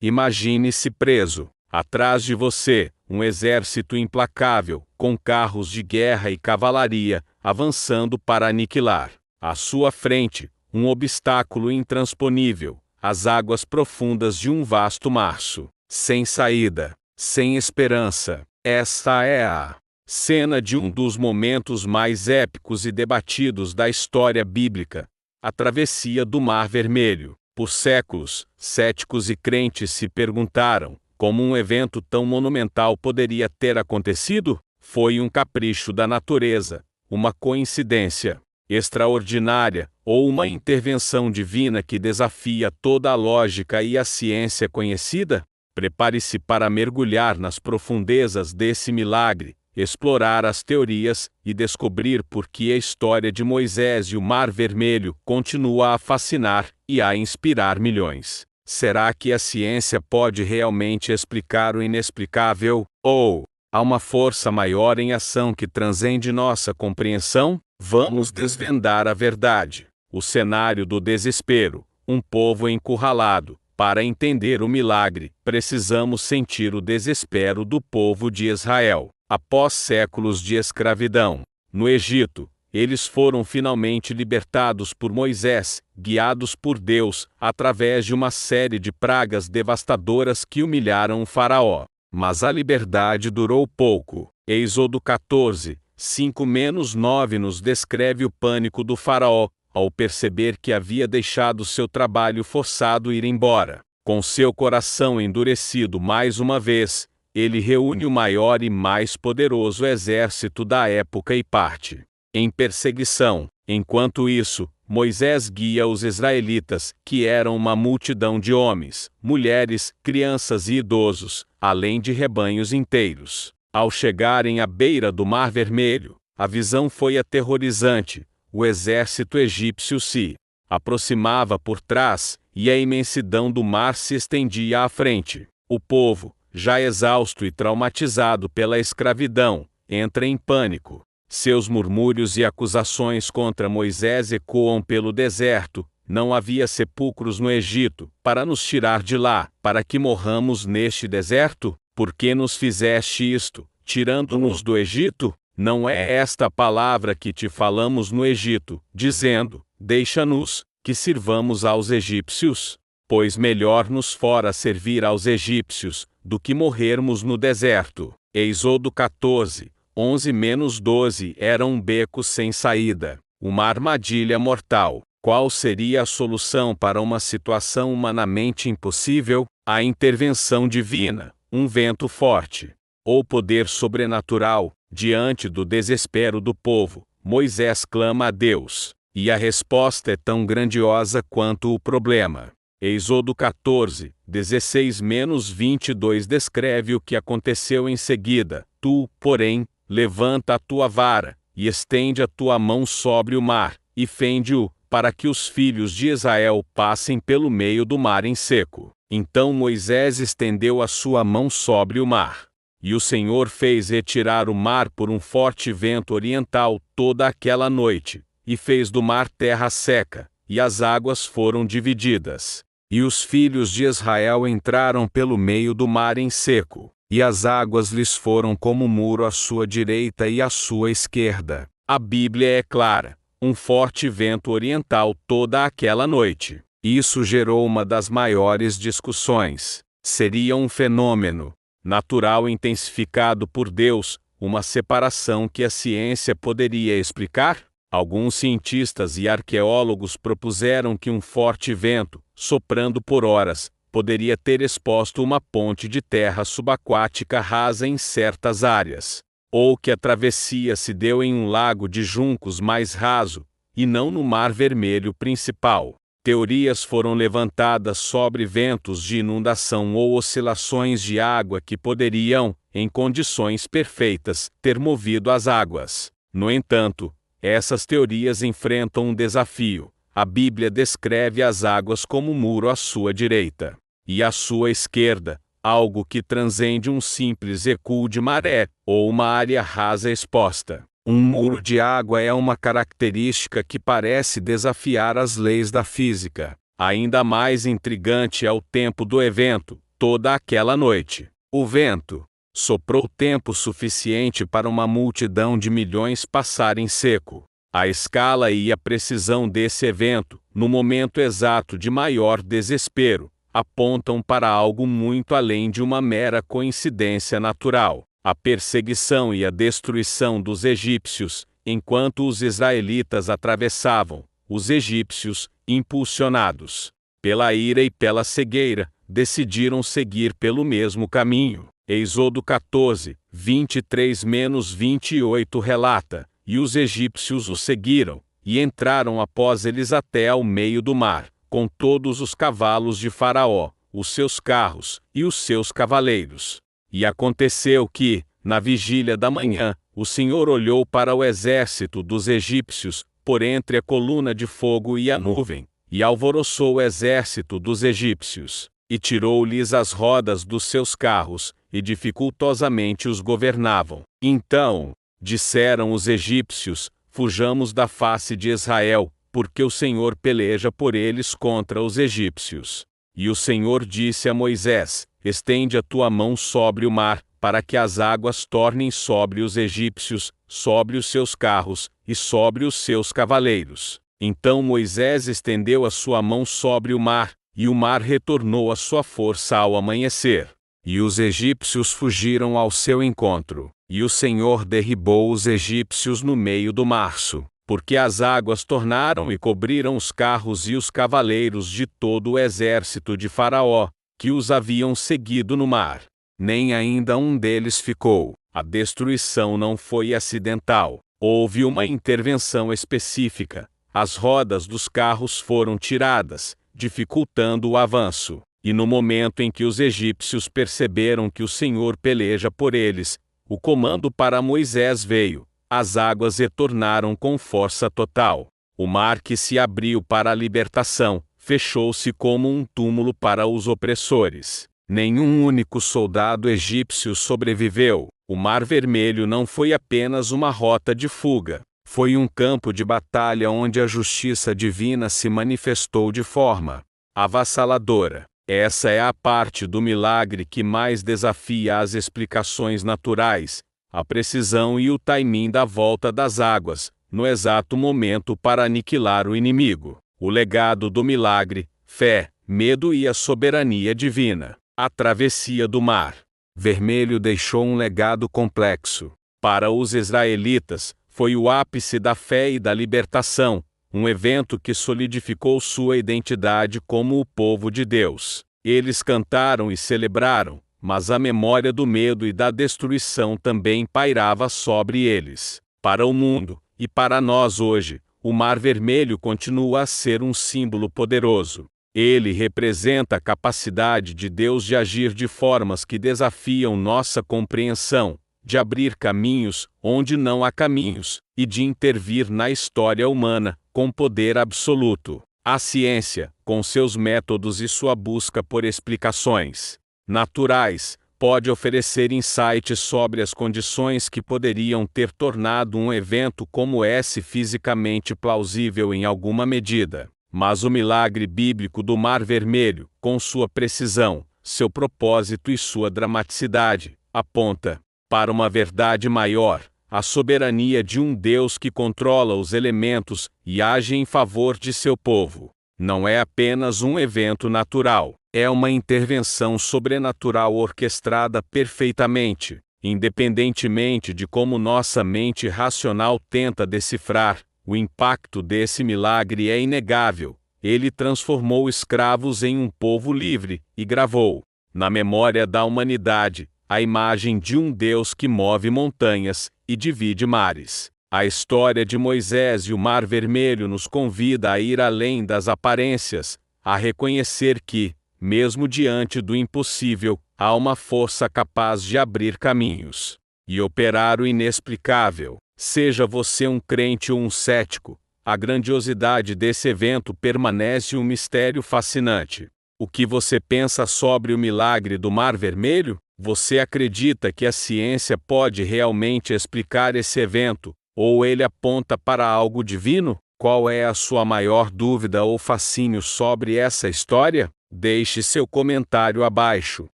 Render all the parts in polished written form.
Imagine-se preso. Atrás de você, um exército implacável, com carros de guerra e cavalaria, avançando para aniquilar. À sua frente, um obstáculo intransponível, as águas profundas de um vasto março. Sem saída, sem esperança. Esta é a cena de um dos momentos mais épicos e debatidos da história bíblica, a travessia do Mar Vermelho. Por séculos, céticos e crentes se perguntaram como um evento tão monumental poderia ter acontecido. Foi um capricho da natureza, uma coincidência extraordinária, ou uma intervenção divina que desafia toda a lógica e a ciência conhecida? Prepare-se para mergulhar nas profundezas desse milagre, explorar as teorias e descobrir por que a história de Moisés e o Mar Vermelho continua a fascinar e a inspirar milhões. Será que a ciência pode realmente explicar o inexplicável? Ou há uma força maior em ação que transcende nossa compreensão? Vamos desvendar a verdade. O cenário do desespero, um povo encurralado. Para entender o milagre, precisamos sentir o desespero do povo de Israel. Após séculos de escravidão no Egito, eles foram finalmente libertados por Moisés, guiados por Deus, através de uma série de pragas devastadoras que humilharam o faraó. Mas a liberdade durou pouco. Êxodo 14, 5-9 nos descreve o pânico do faraó, ao perceber que havia deixado seu trabalho forçado ir embora. Com seu coração endurecido mais uma vez, ele reúne o maior e mais poderoso exército da época e parte em perseguição. Enquanto isso, Moisés guia os israelitas, que eram uma multidão de homens, mulheres, crianças e idosos, além de rebanhos inteiros. Ao chegarem à beira do Mar Vermelho, a visão foi aterrorizante. O exército egípcio se aproximava por trás, e a imensidão do mar se estendia à frente. O povo, já exausto e traumatizado pela escravidão, entra em pânico. Seus murmúrios e acusações contra Moisés ecoam pelo deserto. Não havia sepulcros no Egito, para nos tirar de lá, para que morramos neste deserto? Por que nos fizeste isto, tirando-nos do Egito? Não é esta a palavra que te falamos no Egito, dizendo: deixa-nos, que sirvamos aos egípcios? Pois melhor nos fora servir aos egípcios, do que morrermos no deserto. Êxodo 14, 11-12 era um beco sem saída, uma armadilha mortal. Qual seria a solução para uma situação humanamente impossível? A intervenção divina, um vento forte, ou poder sobrenatural. Diante do desespero do povo, Moisés clama a Deus, e a resposta é tão grandiosa quanto o problema. Êxodo 14, 16-22 descreve o que aconteceu em seguida. Tu, porém, levanta a tua vara, e estende a tua mão sobre o mar, e fende-o, para que os filhos de Israel passem pelo meio do mar em seco. Então Moisés estendeu a sua mão sobre o mar. E o Senhor fez retirar o mar por um forte vento oriental toda aquela noite, e fez do mar terra seca, e as águas foram divididas. E os filhos de Israel entraram pelo meio do mar em seco, e as águas lhes foram como muro à sua direita e à sua esquerda. A Bíblia é clara: um forte vento oriental toda aquela noite. Isso gerou uma das maiores discussões. Seria um fenômeno natural intensificado por Deus, uma separação que a ciência poderia explicar? Alguns cientistas e arqueólogos propuseram que um forte vento, soprando por horas, poderia ter exposto uma ponte de terra subaquática rasa em certas áreas, ou que a travessia se deu em um lago de juncos mais raso, e não no Mar Vermelho principal. Teorias foram levantadas sobre ventos de inundação ou oscilações de água que poderiam, em condições perfeitas, ter movido as águas. No entanto, essas teorias enfrentam um desafio. A Bíblia descreve as águas como um muro à sua direita e à sua esquerda, algo que transcende um simples recuo de maré ou uma área rasa exposta. Um muro de água é uma característica que parece desafiar as leis da física. Ainda mais intrigante é o tempo do evento. toda aquela noite. O vento soprou tempo suficiente para uma multidão de milhões passar em seco. A escala e a precisão desse evento, no momento exato de maior desespero, apontam para algo muito além de uma mera coincidência natural. A perseguição e a destruição dos egípcios, enquanto os israelitas atravessavam, os egípcios, impulsionados pela ira e pela cegueira, decidiram seguir pelo mesmo caminho. Êxodo 14, 23-28 relata: e os egípcios os seguiram, e entraram após eles até ao meio do mar, com todos os cavalos de Faraó, os seus carros, e os seus cavaleiros. E aconteceu que, na vigília da manhã, o Senhor olhou para o exército dos egípcios, por entre a coluna de fogo e a nuvem, e alvoroçou o exército dos egípcios, e tirou-lhes as rodas dos seus carros, e dificultosamente os governavam. Então disseram os egípcios: fujamos da face de Israel, porque o Senhor peleja por eles contra os egípcios. E o Senhor disse a Moisés: estende a tua mão sobre o mar, para que as águas tornem sobre os egípcios, sobre os seus carros, e sobre os seus cavaleiros. Então Moisés estendeu a sua mão sobre o mar, e o mar retornou à sua força ao amanhecer. E os egípcios fugiram ao seu encontro, e o Senhor derribou os egípcios no meio do março, porque as águas tornaram e cobriram os carros e os cavaleiros de todo o exército de Faraó, que os haviam seguido no mar. Nem ainda um deles ficou. A destruição não foi acidental. Houve uma intervenção específica. As rodas dos carros foram tiradas, dificultando o avanço. E no momento em que os egípcios perceberam que o Senhor peleja por eles, o comando para Moisés veio. As águas retornaram com força total. O mar que se abriu para a libertação, fechou-se como um túmulo para os opressores. Nenhum único soldado egípcio sobreviveu. O Mar Vermelho não foi apenas uma rota de fuga. Foi um campo de batalha onde a justiça divina se manifestou de forma avassaladora. Essa é a parte do milagre que mais desafia as explicações naturais, a precisão e o timing da volta das águas, no exato momento para aniquilar o inimigo. O legado do milagre, fé, medo e a soberania divina. A travessia do Mar Vermelho deixou um legado complexo. Para os israelitas, foi o ápice da fé e da libertação, um evento que solidificou sua identidade como o povo de Deus. Eles cantaram e celebraram, mas a memória do medo e da destruição também pairava sobre eles. Para o mundo, e para nós hoje, o Mar Vermelho continua a ser um símbolo poderoso. Ele representa a capacidade de Deus de agir de formas que desafiam nossa compreensão, de abrir caminhos onde não há caminhos, e de intervir na história humana, com poder absoluto. A ciência, com seus métodos e sua busca por explicações naturais, pode oferecer insights sobre as condições que poderiam ter tornado um evento como esse fisicamente plausível em alguma medida. Mas o milagre bíblico do Mar Vermelho, com sua precisão, seu propósito e sua dramaticidade, aponta para uma verdade maior, a soberania de um Deus que controla os elementos e age em favor de seu povo. Não é apenas um evento natural, é uma intervenção sobrenatural orquestrada perfeitamente, independentemente de como nossa mente racional tenta decifrar. O impacto desse milagre é inegável. Ele transformou escravos em um povo livre e gravou, na memória da humanidade, a imagem de um Deus que move montanhas e divide mares. A história de Moisés e o Mar Vermelho nos convida a ir além das aparências, a reconhecer que, mesmo diante do impossível, há uma força capaz de abrir caminhos e operar o inexplicável. Seja você um crente ou um cético, a grandiosidade desse evento permanece um mistério fascinante. O que você pensa sobre o milagre do Mar Vermelho? Você acredita que a ciência pode realmente explicar esse evento, ou ele aponta para algo divino? Qual é a sua maior dúvida ou fascínio sobre essa história? Deixe seu comentário abaixo,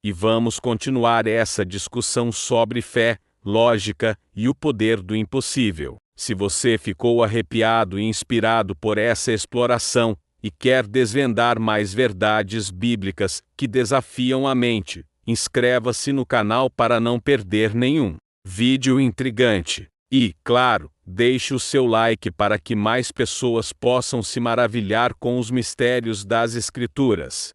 e vamos continuar essa discussão sobre fé, lógica e o poder do impossível. Se você ficou arrepiado e inspirado por essa exploração, e quer desvendar mais verdades bíblicas que desafiam a mente, inscreva-se no canal para não perder nenhum vídeo intrigante. E, claro, deixe o seu like para que mais pessoas possam se maravilhar com os mistérios das Escrituras.